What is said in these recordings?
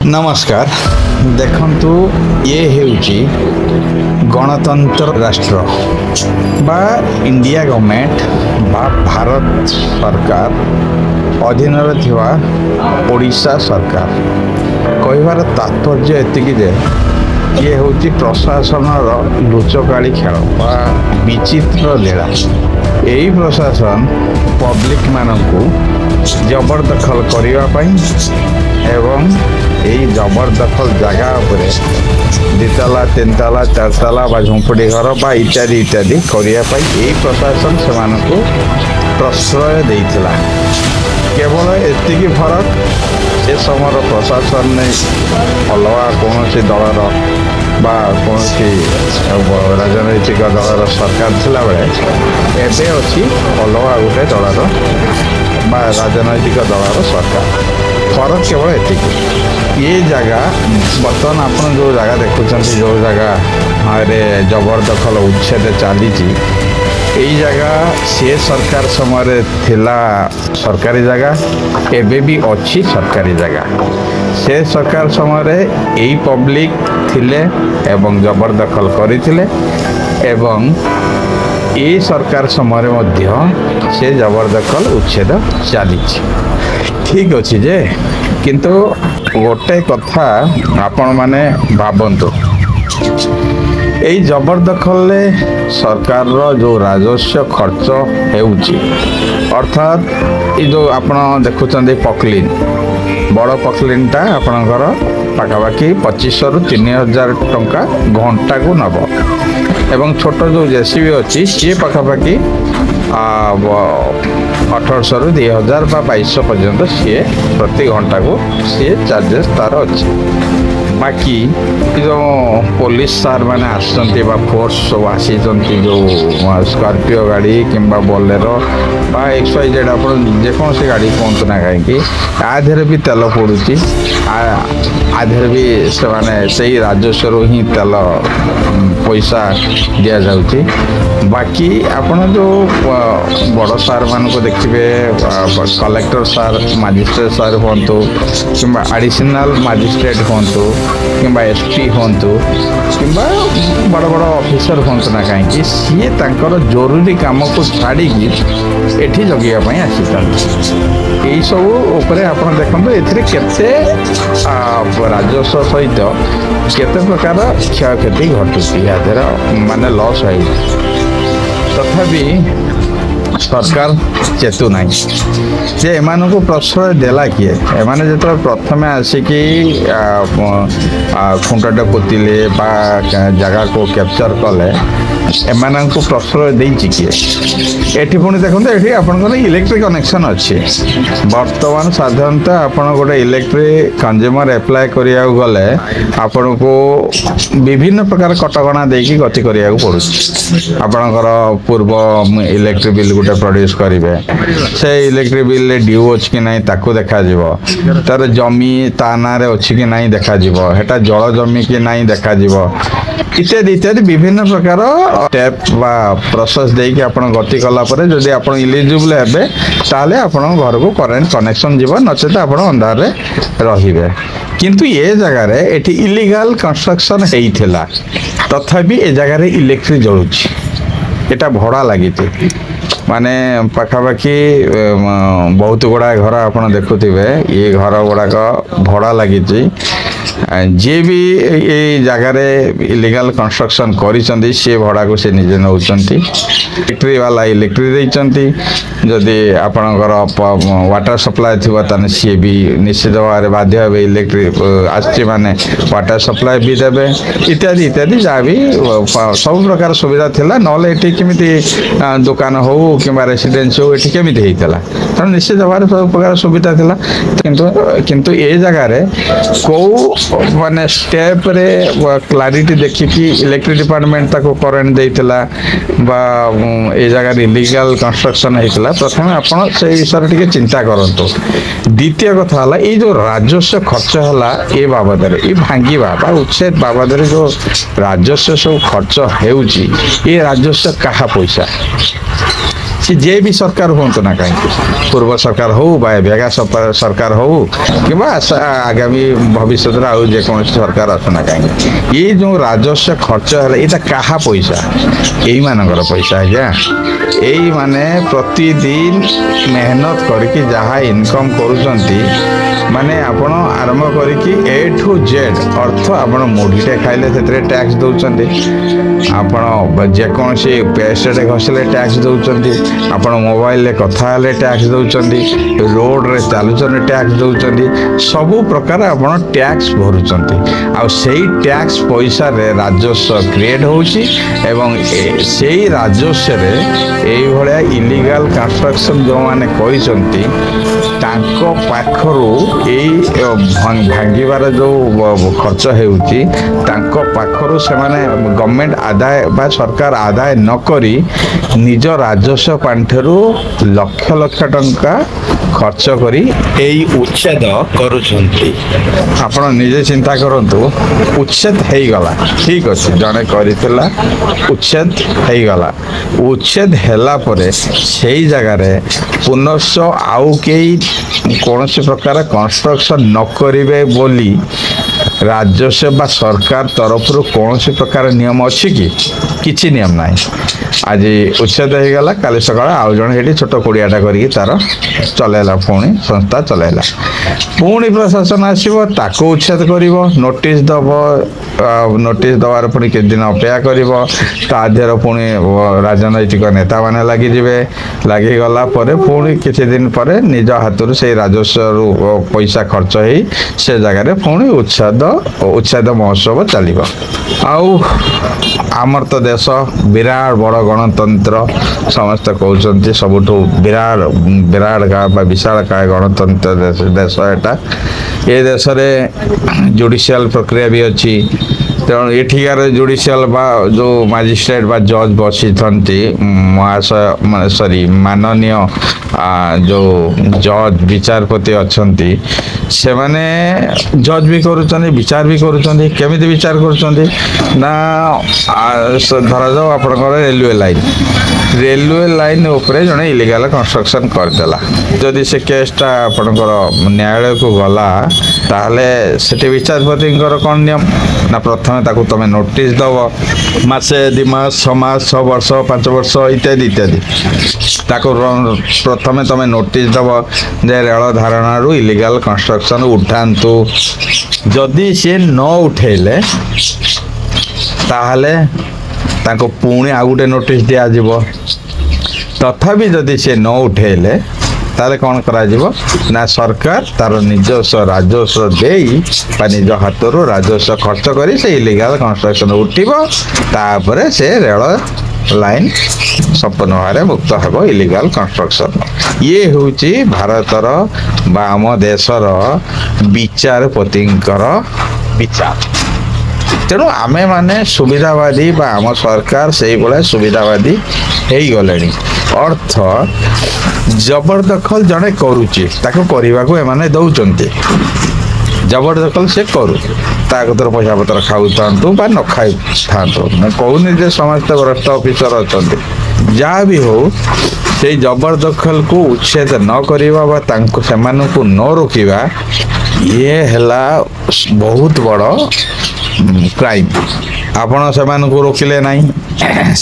नमस्कार देखंतु ये हेउची गणतंत्र राष्ट्र बा इंडिया गवर्नमेंट बा भारत सरकार अधीन थिवा ओडिशा सरकार कहबार तात्पर्य एतिकी जे ये होची प्रशासन लुचकाड़ी खेल बा विचित्र लीला। यही प्रशासन पब्लिक मानकू जबरदखल करने एवं यही जबरदखल जगह उपरे दिताला तीन ताला चार ताला बा झुंपड़ी घर बा इत्यादि इत्यादि करने यही प्रशासन से प्रश्रय देइथिला। केवल एतिकी फरक ए समय प्रशासन ने अलग कौन दलर बा कौन राजनैतिक दलर सरकार थिला बेले एबे अच्छी अलग गोटे दलर बा राजनैतिक दलर सरकार फरक केवल एतिकी। ये जगह बर्तमान आप जो जगह देखुं जो जगह जबरदखल उच्छेद चली यही जगह से सरकार समय थिला सरकारी जगह एबे भी अच्छी सरकारी जगह से सरकार समय यही पब्लिक थिले एवं जबरदखल करथिले एवं ये सरकार समय मध्य से जबरदखल उच्छेद चली ठीक अच्छे जे किंतु गोटे कथा आपण माने भाबंतु यही जबरदखल सरकार जो राजस्व खर्च होउची अर्थात ये जो आपण देखुं पकलिन बड़ पकलिनटा आपणकर पाखापाखि 2500 रु 3000 टंका घंटा को नब एवं छोट जो जेसीबी अच्छी सी पाखापाखि 1800 रु 2000 बा 2200 पर्यंत सी प्रति घंटा को सी चार्जेस तार अच्छी। बाकी जो पुलिस सार मैंने आसती फोर्स सब आसी जो स्कॉर्पियो गाड़ी कि बोलेरो बा XYZ आप जेकोसी गाड़ी कहतु ना कहीं आधे भी तेल पड़ुची आधे भी से राजस्व ही तेल पैसा दि जाऊँगी। बाकी आपन जो बड़ सार मान को देखिए कलेक्टर सार मजिस्ट्रेट सार हूँ कि एडिशनल मजिस्ट्रेट हूँ कि SP हूँ कि बड़ बड़ ऑफिसर हूँ ना कहीं सी जरूरी काम को छाड़ी एठी जगैया आसी यही सब आप देखते राजस्व सहित केते प्रकार क्षयक्षति घटुची यादर माने लॉस है तथापि सरकार चेतु ना जे एमान को प्रश्रय देला किए एमाने जो प्रथम आसिकी खुंटटे पोतिले बा जगह को कैप्चर कले एमान को प्रश्रय देछि किए एठी पुणी देखते ये आपंकर इलेक्ट्रिक कनेक्शन अच्छे बर्तमान साधारणतः आपड़ गोटे इलेक्ट्रिक कंज्यूमर एप्लाय करिया गले आपन को विभिन्न प्रकार कटकणा देकी गति करिया पड़ुछि। आपनकर पूर्व इलेक्ट्रिक बिल गोटे प्रोड्यूस करेंगे से इलेक्ट्रिक बिल ड्यू अच्छी कि नहीं ताकू देखा तार जमी ता ना अच्छी कि नहीं देखा हेटा जल जमी कि नहीं देखा इत्यादि इत्यादि विभिन्न प्रकार स्टेप बा प्रोसेस देकी आपण गति कला परे जदि आपण इलिजिबल हेबे ताले आपण घर को करेंट कनेक्शन जीव नचेत आपण अंधार रे रहिबे। किंतु ये जगह रे एठी इलीगल कंस्ट्रक्शन हेइथिला तथापि ए जगह रे इलेक्ट्रिक जळुची एटा भड़ा लगी माने पाखापाखि बहुत गुड़ा घर आप देखुवे ये घर गुड़ाक भड़ा लगी जी भी ये जगार इलीगल कंस्ट्रक्शन करी सी भड़ा को से निजे नौ इलेक्ट्रिक वाला इलेक्ट्रिक देती जदि आपणकर वाटर सप्लाय थी सी भी निश्चित भाव में बाध्य हे इलेक्ट्रिक आसची माने वाटर सप्लाय भी देवे इत्यादि इत्यादि जहाँ भी सब प्रकार सुविधा थिला नले एठी केमिति दुकान हो कि रेसिडेंस हो एठी केमिति हेइतला तेणु निश्चित भाव में सब प्रकार सुविधा थिला किंतु ये जगार कौ माने स्टेप रे क्लारिटी देखिकी इलेक्ट्रिक डिपार्टमेंट ताको करेंट देइतला बा ए जगह इलीगल कंस्ट्रक्शन हेइतला प्रथम आपण से विषय टिके चिंता करंतु। द्वितीय कथा हला ए जो राजस्व खर्च हला ए बाबद रे ए भांगीबा बा उच्छेद बाबद रे जो राजस्व सब खर्च हेउची ए राजस्व कहा पैसा ସେ ଯେ ବି ସରକାର ହୁଅନ୍ତୁ ନା କାହିଁକି, ପୂର୍ବ ସରକାର ହଉ ବା ଏବେକା ସରକାର ହଉ କିମ୍ବା ଆଗାମୀ ଭବିଷ୍ୟତରେ ଆଉ ଯେକୌଣସି ସରକାର ଆସୁ ନା କାହିଁକି, ଏଇ ଯେଉଁ ରାଜସ୍ୱ ଖର୍ଚ୍ଚ ହେଲେ ଏଇଟା କାହା ପଇସା? ଏଇମାନଙ୍କର ପଇସା ଆଜ୍ଞା। ଏଇମାନେ ପ୍ରତିଦିନ ମେହନତ କରିକି ଯାହା ଇନକମ୍ କରୁଛନ୍ତି, ମାନେ ଆପଣ ଆରମ୍ଭ କରିକି A to Z ଅର୍ଥ, ଆପଣ ମୁଢ଼ିଟେ ଖାଇଲେ ସେଥିରେ ଟ୍ୟାକ୍ସ ଦେଉଛନ୍ତି, ଆପଣ ଯେକୌଣସି ପେଷ୍ଟଟେ ଘଷିଲେ ଟ୍ୟାକ୍ସ ଦେଉଛନ୍ତି, ଆପଣ ମୋବାଇଲରେ କଥା ହେଲେ ଟ୍ୟାକ୍ସ ଦେଉଛନ୍ତି, ରୋଡ଼ରେ ଚାଲୁଛନ୍ତି ଟ୍ୟାକ୍ସ ଦେଉଛନ୍ତି, ସବୁ ପ୍ରକାର ଆପଣ ଟ୍ୟାକ୍ସ ଭରୁଛନ୍ତି। ଆଉ ସେଇ ଟ୍ୟାକ୍ସ ପଇସାରେ ରାଜସ୍ୱ କ୍ରିଏଟ୍ ହେଉଛି ଏବଂ ସେଇ ରାଜସ୍ୱରେ ଏଇଭଳିଆ ଇଲିଗାଲ କନଷ୍ଟ୍ରକ୍ସନ୍ ଯେଉଁମାନେ କରିଛନ୍ତି ତାଙ୍କ ପାଖରୁ ଏଇ ଭାଙ୍ଗିବାର ଯେଉଁ ଖର୍ଚ୍ଚ ହେଉଛି ତାଙ୍କ ପାଖରୁ ସେମାନେ ଗଭର୍ଣ୍ଣମେଣ୍ଟ ଆଦାୟ ବା ସରକାର ଆଦାୟ ନ କରି ନିଜ ରାଜସ୍ୱ ପାଣ୍ଠିରୁ ଲକ୍ଷ ଲକ୍ଷ ଟଙ୍କା ଖର୍ଚ୍ଚ କରି ଏଇ ଉଚ୍ଛେଦ କରୁଛନ୍ତି। ଆପଣ ନିଜେ ଚିନ୍ତା କରନ୍ତୁ, ଉଚ୍ଛେଦ ହେଇଗଲା, ଠିକ୍ ଅଛି, ଜଣେ କରିଥିଲା, ଉଚ୍ଛେଦ ହେଇଗଲା, ଉଚ୍ଛେଦ ହେଲା ପରେ ସେଇ ଜାଗାରେ ପୁନଶ୍ଚ ଆଉ କେହି କୌଣସି ପ୍ରକାର କନଷ୍ଟ୍ରକ୍ସନ୍ ନ କରିବେ ବୋଲି ରାଜସ୍ୱ ବା ସରକାର ତରଫରୁ କୌଣସି ପ୍ରକାର ନିୟମ ଅଛି କି? କିଛି ନିୟମ ନାହିଁ। ଆଜି ଉଚ୍ଛେଦ ହେଇଗଲା, କାଲି ସକାଳେ ଆଉ ଜଣେ ସେଠି ଛୋଟ କୁଡ଼ିଆଟା କରିକି ତାର ଚଲେଇଲା, ପୁଣି ସଂସ୍ଥା ଚଲେଇଲା, ପୁଣି ପ୍ରଶାସନ ଆସିବ ତାକୁ ଉଚ୍ଛେଦ କରିବ, ନୋଟିସ୍ ଦେବ, ନୋଟିସ୍ ଦେବାର ପୁଣି କେତେ ଦିନ ଅପେକ୍ଷା କରିବ, ତା ଦେହରେ ପୁଣି ରାଜନୈତିକ ନେତାମାନେ ଲାଗିଯିବେ, ଲାଗିଗଲା ପରେ ପୁଣି କିଛି ଦିନ ପରେ ନିଜ ହାତରୁ ସେଇ ରାଜସ୍ୱରୁ ପଇସା ଖର୍ଚ୍ଚ ହେଇ ସେ ଜାଗାରେ ପୁଣି ଉଚ୍ଛେଦ ମହୋତ୍ସବ ଚାଲିବ। ଆଉ ଆମର ତ ଦେଶ ବିରାଟ ବଡ଼ ଗଣତନ୍ତ୍ର, ସମସ୍ତେ କହୁଛନ୍ତି ସବୁଠୁ ବିରାଟ ବା ବିଶାଳକାୟ ଗଣତନ୍ତ୍ର ଦେଶ ଏଟା। ଏ ଦେଶରେ ଜୁଡ଼ିସିଆଲ ପ୍ରକ୍ରିୟା ବି ଅଛି, ତେଣୁ ଏଠିକାର ଜୁଡ଼ିସିଆଲ ବା ଯେଉଁ ମାଜିଷ୍ଟ୍ରେଟ୍ ବା ଜଜ୍ ବସିଥାନ୍ତି, ମାନନୀୟ ଯେଉଁ ଜଜ୍ ବିଚାରପତି ଅଛନ୍ତି, ସେମାନେ ଜଜ୍ ବି କରୁଛନ୍ତି, ବିଚାର ବି କରୁଛନ୍ତି। କେମିତି ବିଚାର କରୁଛନ୍ତି ନା, ଧରାଯାଉ ଆପଣଙ୍କର ରେଲୱେ ଲାଇନ୍ ଉପରେ ଜଣେ ଇଲିଗାଲ କନଷ୍ଟ୍ରକ୍ସନ୍ କରିଦେଲା, ଯଦି ସେ କେସ୍ଟା ଆପଣଙ୍କର ନ୍ୟାୟାଳୟକୁ ଗଲା, ତାହେଲେ ସେଠି ବିଚାରପତିଙ୍କର କ'ଣ ନିୟମ ନା, ପ୍ରଥମେ ତାକୁ ତମେ ନୋଟିସ୍ ଦେବ, ମାସେ 2 ମାସ 6 ମାସ 6 ବର୍ଷ 5 ବର୍ଷ ଇତ୍ୟାଦି ଇତ୍ୟାଦି। ତାକୁ ପ୍ରଥମେ ତମେ ନୋଟିସ୍ ଦେବ ଯେ ରେଳ ଧାରଣାରୁ ଇଲିଗାଲ କନଷ୍ଟ୍ରକ୍ସନ୍ ଉଠାନ୍ତୁ। ଯଦି ସିଏ ନ ଉଠେଇଲେ ତାହେଲେ ତାଙ୍କୁ ପୁଣି ଆଉ ଗୋଟେ ନୋଟିସ୍ ଦିଆଯିବ। ତଥାପି ଯଦି ସିଏ ନ ଉଠେଇଲେ ତାହେଲେ କ'ଣ କରାଯିବ ନା, ସରକାର ତାର ନିଜସ୍ୱ ରାଜସ୍ୱ ଦେଇ ବା ନିଜ ହାତରୁ ରାଜସ୍ୱ ଖର୍ଚ୍ଚ କରି ସେ ଇଲିଗାଲ କନଷ୍ଟ୍ରକ୍ସନ୍ ଉଠିବ, ତାପରେ ସେ ରେଳ ଲାଇନ୍ ସମ୍ପୂର୍ଣ୍ଣ ଭାବରେ ମୁକ୍ତ ହେବ ଇଲିଗାଲ କନଷ୍ଟ୍ରକ୍ସନ୍। ଇଏ ହେଉଛି ଭାରତର ବା ଆମ ଦେଶର ବିଚାରପତିଙ୍କର ବିଚାର। ତେଣୁ ଆମେମାନେ ସୁବିଧାବାଦୀ ବା ଆମ ସରକାର ସେଇଭଳିଆ ସୁବିଧାବାଦୀ ହେଇଗଲେଣି। ଅର୍ଥ ଜବରଦଖଲ ଜଣେ କରୁଛି, ତାକୁ କରିବାକୁ ଏମାନେ ଦେଉଛନ୍ତି, ଜବରଦଖଲ ସେ କରୁ, ତା କତର ପଇସା ପତ୍ର ଖାଉଥାନ୍ତୁ ବା ନ ଖାଇଥାନ୍ତୁ, ମୁଁ କହୁନି ଯେ ସମସ୍ତେ ଭ୍ରଷ୍ଟ ଅଫିସର ଅଛନ୍ତି, ଯାହା ବି ହଉ, ସେଇ ଜବରଦଖଲକୁ ଉଚ୍ଛେଦ ନ କରିବା ବା ସେମାନଙ୍କୁ ନ ରୋକିବା, ଇଏ ହେଲା ବହୁତ ବଡ଼ କ୍ରାଇମ୍। ଆପଣ ସେମାନଙ୍କୁ ରୋକିଲେ ନାହିଁ,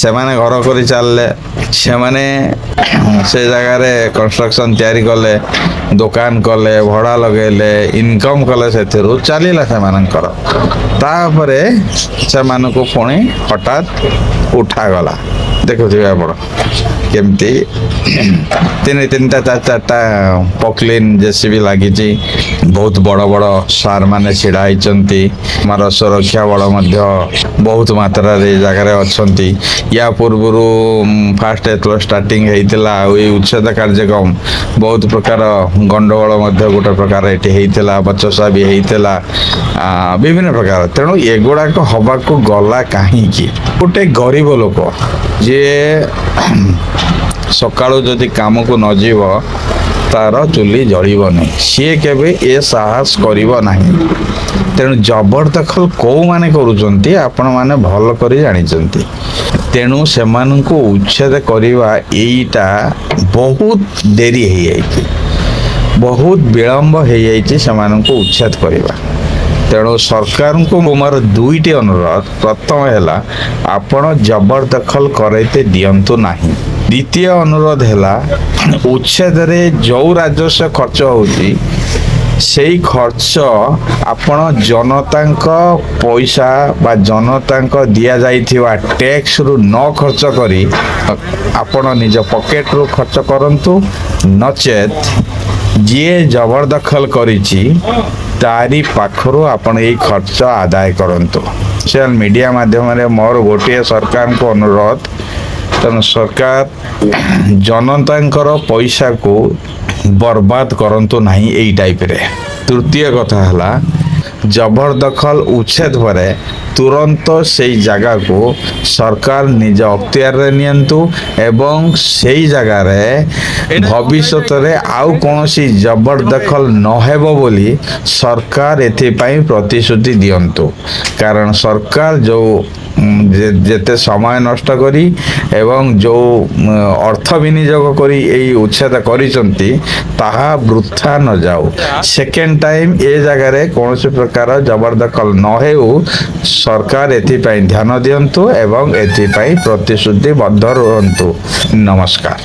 ସେମାନେ ଘର କରି ଚାଲିଲେ, ସେମାନେ ସେ ଜାଗାରେ କନଷ୍ଟ୍ରକ୍ସନ୍ ତିଆରି କଲେ, ଦୋକାନ କଲେ, ଭଡ଼ା ଲଗେଇଲେ, ଇନକମ୍ କଲେ, ସେଥିରୁ ଚାଲିଲା ସେମାନଙ୍କର। ତାପରେ ସେମାନଙ୍କୁ ପୁଣି ହଠାତ୍ ଉଠାଗଲା। ଦେଖୁଥିବେ ଆପଣ କେମିତି 3-3ଟା 4-4ଟା ପକ୍ଲିନ୍ ଜେସିବି ଲାଗିଛି, ବହୁତ ବଡ଼ ବଡ଼ ସାର୍ମାନେ ଛିଡ଼ା ହେଇଛନ୍ତି, ଆମର ସୁରକ୍ଷା ବଳ ମଧ୍ୟ ବହୁତ ମାତ୍ରାରେ ଏ ଜାଗାରେ ଅଛନ୍ତି। ୟା ପୂର୍ବରୁ ଫାଷ୍ଟ ଯେତେବେଳେ ଷ୍ଟାର୍ଟିଂ ହେଇଥିଲା ଆଉ ଏଇ ଉଚ୍ଛେଦ କାର୍ଯ୍ୟକ୍ରମ, ବହୁତ ପ୍ରକାର ଗଣ୍ଡଗୋଳ ମଧ୍ୟ ଗୋଟେ ପ୍ରକାର ଏଠି ହେଇଥିଲା, ବଚସା ବି ହେଇଥିଲା, ବିଭିନ୍ନ ପ୍ରକାର। ତେଣୁ ଏଗୁଡ଼ାକ ହବାକୁ ଗଲା କାହିଁକି? ଗୋଟେ ଗରିବ ଲୋକ ଯିଏ ସକାଳୁ ଯଦି କାମକୁ ନ ଯିବ ତ ତାର ଚୁଲି ଜଳିବନି, ସିଏ କେବେ ଏ ସାହସ କରିବ ନାହିଁ। ତେଣୁ ଜବରଦଖଲ କୋଉମାନେ କରୁଛନ୍ତି ଆପଣମାନେ ଭଲ କରି ଜାଣିଛନ୍ତି। ତେଣୁ ସେମାନଙ୍କୁ ଉଚ୍ଛେଦ କରିବା ଏଇଟା ବହୁତ ଡେରି ହେଇଯାଇଛି, ବହୁତ ବିଳମ୍ବ ହେଇଯାଇଛି ସେମାନଙ୍କୁ ଉଚ୍ଛେଦ କରିବା। ତେଣୁ ସରକାରଙ୍କୁ ମୋର ଦୁଇଟି ଅନୁରୋଧ। ପ୍ରଥମ ହେଲା ଆପଣ ଜବରଦଖଲ କରାଇତେ ଦିଅନ୍ତୁ ନାହିଁ। ଦ୍ୱିତୀୟ ଅନୁରୋଧ ହେଲା ଉଚ୍ଛେଦରେ ଯେଉଁ ରାଜସ୍ୱ ଖର୍ଚ୍ଚ ହେଉଛି ସେଇ ଖର୍ଚ୍ଚ ଆପଣ ଜନତାଙ୍କ ପଇସା ବା ଜନତାଙ୍କ ଦିଆଯାଇଥିବା ଟ୍ୟାକ୍ସରୁ ନ ଖର୍ଚ୍ଚ କରି ଆପଣ ନିଜ ପକେଟରୁ ଖର୍ଚ୍ଚ କରନ୍ତୁ, ନଚେତ୍ ଯିଏ ଜବରଦଖଲ କରିଛି ତାରି ପାଖରୁ ଆପଣ ଏଇ ଖର୍ଚ୍ଚ ଆଦାୟ କରନ୍ତୁ। ସୋସିଆଲ ମିଡ଼ିଆ ମାଧ୍ୟମରେ ମୋର ଗୋଟିଏ ସରକାରଙ୍କୁ ଅନୁରୋଧ, ତେଣୁ ସରକାର ଜନତାଙ୍କର ପଇସାକୁ ବର୍ବାଦ କରନ୍ତୁ ନାହିଁ ଏଇ ଟାଇପ୍ରେ। ତୃତୀୟ କଥା ହେଲା ଜବରଦଖଲ ଉଚ୍ଛେଦ ପରେ ତୁରନ୍ତ ସେଇ ଜାଗାକୁ ସରକାର ନିଜ ଅକ୍ତିଆରରେ ନିଅନ୍ତୁ ଏବଂ ସେଇ ଜାଗାରେ ଭବିଷ୍ୟତରେ ଆଉ କୌଣସି ଜବରଦଖଲ ନହେବ ବୋଲି ସରକାର ଏଥିପାଇଁ ପ୍ରତିଶ୍ରୁତି ଦିଅନ୍ତୁ। କାରଣ ସରକାର ଯେଉଁ ଯେତେ ସମୟ ନଷ୍ଟ କରି ଏବଂ ଯେଉଁ ଅର୍ଥ ବିନିଯୋଗ କରି ଏଇ ଉଚ୍ଛେଦ କରିଛନ୍ତି ତାହା ବୃଥା ନ ଯାଉ। ସେକେଣ୍ଡ ଟାଇମ୍ ଏ ଜାଗାରେ କୌଣସି ପ୍ରକାର ଜବରଦଖଲ ନ ହେଉ ସରକାର ଏଥିପାଇଁ ଧ୍ୟାନ ଦିଅନ୍ତୁ ଏବଂ ଏଥିପାଇଁ ପ୍ରତିଶ୍ରୁତିବଦ୍ଧ ରୁହନ୍ତୁ। ନମସ୍କାର।